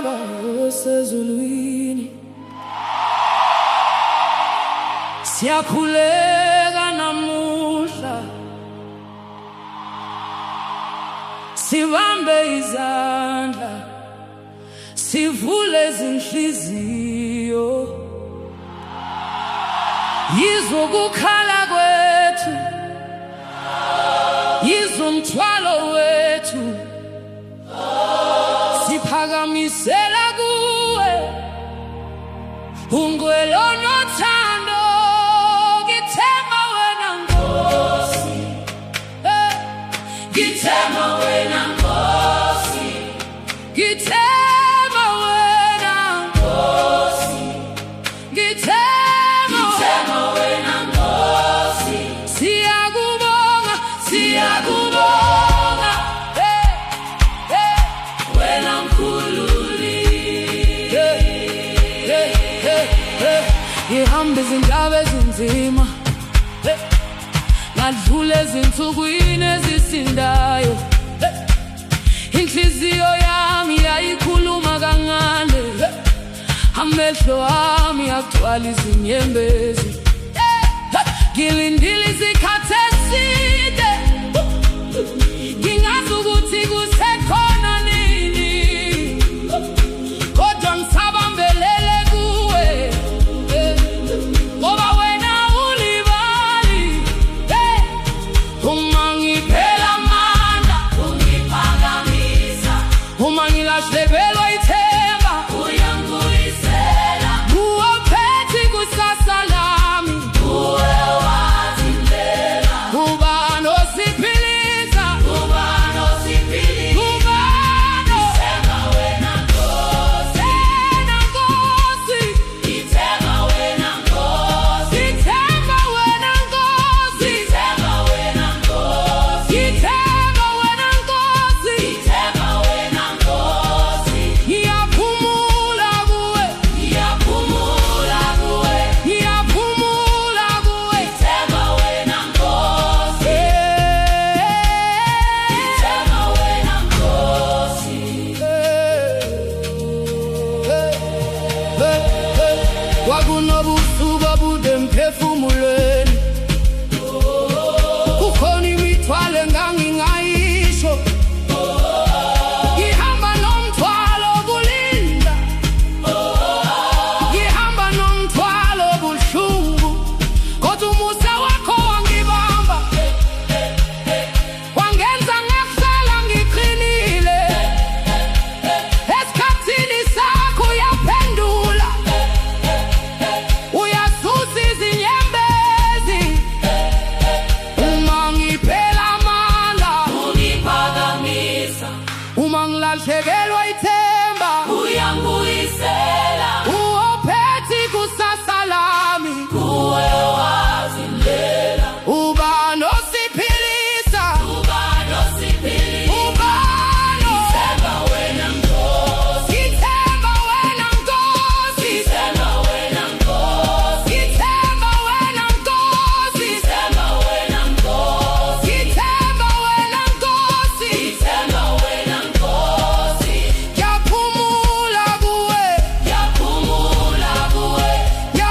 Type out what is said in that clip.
Baba osezulwini, siyakhuleka namuhla, sibambe izandla, sivule izinhliziyo, yizwa ukukhala kwethu, yizwa umthwalo wethu, siphakamisela kuwe ungwelo nothando, ngithemba wena Nkosi, ngithemba wena Nkosi, ngithemba wena Nkosi, ngithemba wena Nkosi, siyakubonga, siyakubonga, wena mkhululi, ngihamba izindaba ezinzima, ngadlula ezinsukwini ezisindayo, inhliziyo yami yayikhuluma kancane, amehlo ami agcwala izinyembezi, ngilindile isikhathi eside.